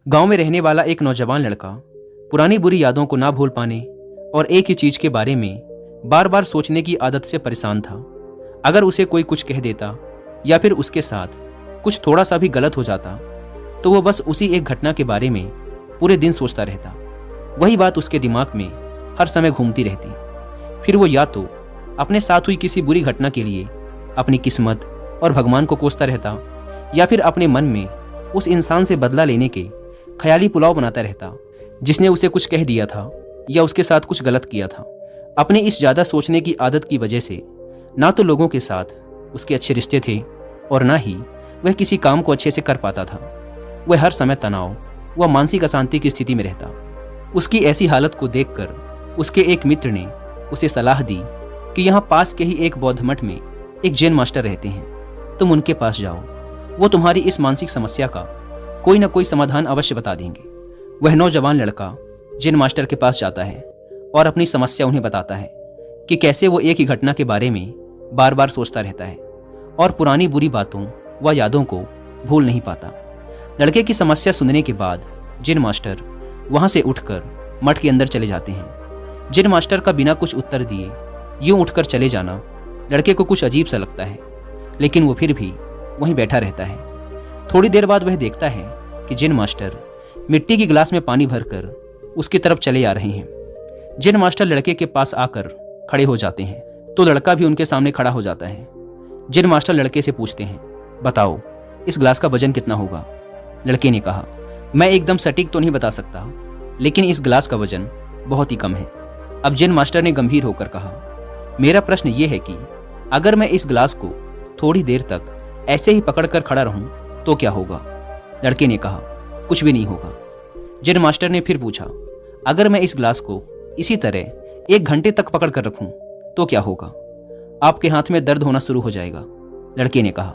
गांव में रहने वाला एक नौजवान लड़का पुरानी बुरी यादों को ना भूल पाने और एक ही चीज के बारे में बार बार सोचने की आदत से परेशान था। अगर उसे कोई कुछ कह देता या फिर उसके साथ कुछ थोड़ा सा भी गलत हो जाता तो वो बस उसी एक घटना के बारे में पूरे दिन सोचता रहता। वही बात उसके दिमाग में हर समय घूमती रहती। फिर वो या तो अपने साथ हुई किसी बुरी घटना के लिए अपनी किस्मत और भगवान को कोसता रहता या फिर अपने मन में उस इंसान से बदला लेने के ख्याली पुलाव बनाता रहता जिसने उसे कुछ कह दिया था या उसके साथ कुछ गलत किया था। अपने इस ज़्यादा सोचने की आदत की वजह से ना तो लोगों के साथ उसके अच्छे रिश्ते थे और ना ही वह किसी काम को अच्छे से कर पाता था। वह हर समय तनाव व मानसिक अशांति की स्थिति में रहता। उसकी ऐसी हालत को देखकर उसके एक मित्र ने उसे सलाह दी कि यहाँ पास के ही एक बौद्ध मठ में एक जैन मास्टर रहते हैं, तुम उनके पास जाओ, वो तुम्हारी इस मानसिक समस्या का कोई ना कोई समाधान अवश्य बता देंगे। वह नौजवान लड़का जैन मास्टर के पास जाता है और अपनी समस्या उन्हें बताता है कि कैसे वो एक ही घटना के बारे में बार बार सोचता रहता है और पुरानी बुरी बातों व यादों को भूल नहीं पाता। लड़के की समस्या सुनने के बाद जैन मास्टर वहां से उठकर मठ के अंदर चले जाते हैं। जैन मास्टर का बिना कुछ उत्तर दिए यूं उठकर चले जाना लड़के को कुछ अजीब सा लगता है, लेकिन वो फिर भी वहीं बैठा रहता है। थोड़ी देर बाद वह देखता है कि जैन मास्टर मिट्टी की गिलास में पानी भरकर उसकी तरफ चले आ रहे हैं। जैन मास्टर लड़के के पास आकर खड़े हो जाते हैं तो लड़का भी उनके सामने खड़ा हो जाता है। जैन मास्टर लड़के से पूछते हैं, बताओ इस गिलास का वजन कितना होगा? लड़के ने कहा, मैं एकदम सटीक तो नहीं बता सकता, लेकिन इस गिलास का वजन बहुत ही कम है। अब जैन मास्टर ने गंभीर होकर कहा, मेरा प्रश्न ये है कि अगर मैं इस गिलास को थोड़ी देर तक ऐसे ही पकड़कर खड़ा रहूं तो क्या होगा? लड़के ने कहा, कुछ भी नहीं होगा। जैन मास्टर ने फिर पूछा, अगर मैं इस गिलास को इसी तरह 1 घंटे तक पकड़ कर रखूं तो क्या होगा? आपके हाथ में दर्द होना शुरू हो जाएगा। लड़के ने कहा।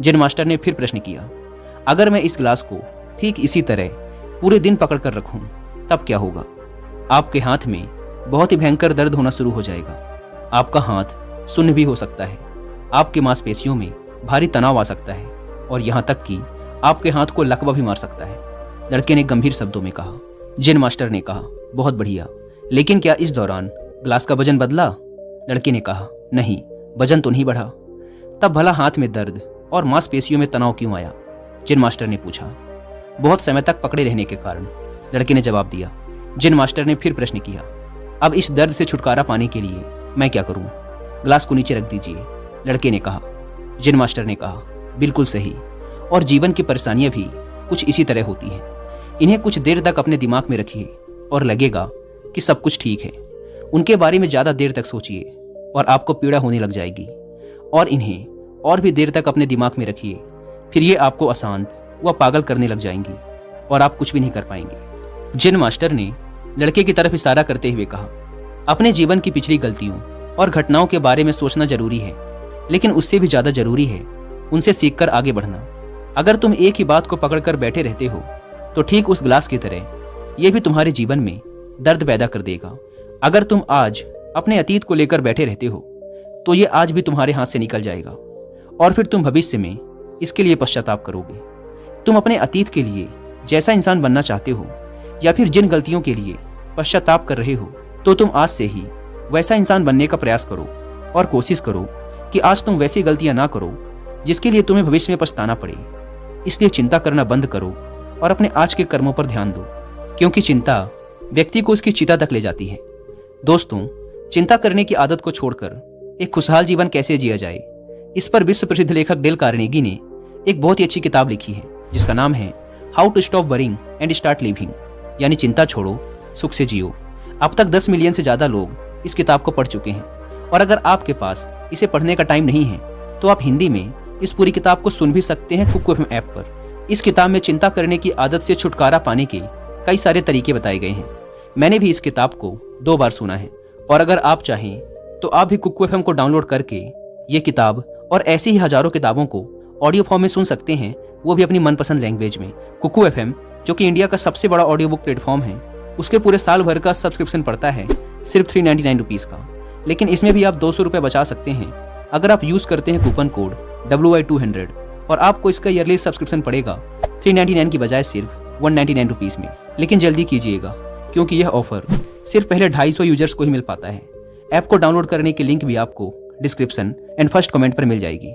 जैन मास्टर ने फिर प्रश्न किया, अगर मैं इस गिलास को ठीक इसी तरह पूरे दिन पकड़ कर रखूं तब क्या होगा? आपके हाथ में बहुत ही भयंकर दर्द होना शुरू हो जाएगा। आपका हाथ सुन्न भी हो सकता है, आपके मांसपेशियों में भारी तनाव आ सकता है और यहाँ तक कि आपके हाथ को लकवा भी मार सकता है। लड़के ने गंभीर शब्दों में कहा। जैन मास्टर ने कहा, बहुत बढ़िया, लेकिन क्या इस दौरान ग्लास का वजन बदला? लड़के ने कहा, नहीं, वजन तो नहीं बढ़ा। तब भला हाथ में दर्द और मांसपेशियों में तनाव क्यों आया? जैन मास्टर ने पूछा। बहुत समय तक पकड़े रहने के कारण, लड़के ने जवाब दिया। जैन मास्टर ने फिर प्रश्न किया, अब इस दर्द से छुटकारा पाने के लिए मैं क्या करूं? ग्लास को नीचे रख दीजिए। लड़के ने कहा। जैन मास्टर ने कहा, बिल्कुल सही, और जीवन की परेशानियां भी कुछ इसी तरह होती हैं। इन्हें कुछ देर तक अपने दिमाग में रखिए और लगेगा कि सब कुछ ठीक है। उनके बारे में ज़्यादा देर तक सोचिए और आपको पीड़ा होने लग जाएगी, और इन्हें और भी देर तक अपने दिमाग में रखिए, फिर ये आपको अशांत व पागल करने लग जाएंगी और आप कुछ भी नहीं कर पाएंगे। जैन मास्टर ने लड़के की तरफ इशारा करते हुए कहा, अपने जीवन की पिछली गलतियों और घटनाओं के बारे में सोचना जरूरी है, लेकिन उससे भी ज़्यादा जरूरी है उनसे सीखकर आगे बढ़ना। अगर तुम एक ही बात को पकड़कर बैठे रहते हो तो ठीक उस गिलास की तरह ये भी तुम्हारे जीवन में दर्द पैदा कर देगा। अगर तुम आज अपने अतीत को लेकर बैठे रहते हो तो ये आज भी तुम्हारे हाथ से निकल जाएगा और फिर तुम भविष्य में इसके लिए पश्चाताप करोगे। तुम अपने अतीत के लिए जैसा इंसान बनना चाहते हो या फिर जिन गलतियों के लिए पश्चाताप कर रहे हो तो तुम आज से ही वैसा इंसान बनने का प्रयास करो और कोशिश करो कि आज तुम वैसी गलतियां ना करो जिसके लिए तुम्हें भविष्य में पछताना पड़े। इसलिए चिंता करना बंद करो और अपने आज के कर्मों पर ध्यान दो, क्योंकि चिंता व्यक्ति को उसकी चिता तक ले जाती है। दोस्तों, चिंता करने की आदत को छोड़कर एक खुशहाल जीवन कैसे जिया जाए, इस पर विश्व प्रसिद्ध लेखक डेल कार्नेगी ने एक बहुत ही अच्छी किताब लिखी है जिसका नाम है how to stop worrying and start living, यानी चिंता छोड़ो, सुख से जियो। अब तक 10 मिलियन से ज़्यादा लोग इस किताब को पढ़ चुके हैं, और अगर आपके पास इसे पढ़ने का टाइम नहीं है तो आप हिंदी में इस पूरी किताब को सुन भी सकते हैं कुकू एफएम ऐप पर। इस किताब में चिंता करने की आदत से छुटकारा पाने के कई सारे तरीके बताए गए हैं। मैंने भी इस किताब को 2 बार सुना है, और अगर आप चाहें तो आप भी कुकू एफएम को डाउनलोड करके ये किताब और ऐसी ही हजारों किताबों को ऑडियो फॉर्म में सुन सकते हैं, वो भी अपनी मनपसंद लैंग्वेज में। कुकू एफएम, जो कि इंडिया का सबसे बड़ा ऑडियो बुक प्लेटफॉर्म है, उसके पूरे साल भर का सब्सक्रिप्शन पड़ता है सिर्फ 399 रुपीज़ का, लेकिन इसमें भी आप 200 रुपये बचा सकते हैं अगर आप यूज़ करते हैं कूपन कोड WI200, और आपको इसका ईयरली सब्सक्रिप्शन पड़ेगा 399 की बजाय सिर्फ 199 रुपीज़ में। लेकिन जल्दी कीजिएगा क्योंकि यह ऑफर सिर्फ पहले 250 यूजर्स को ही मिल पाता है। ऐप को डाउनलोड करने की लिंक भी आपको डिस्क्रिप्शन एंड फर्स्ट कमेंट पर मिल जाएगी।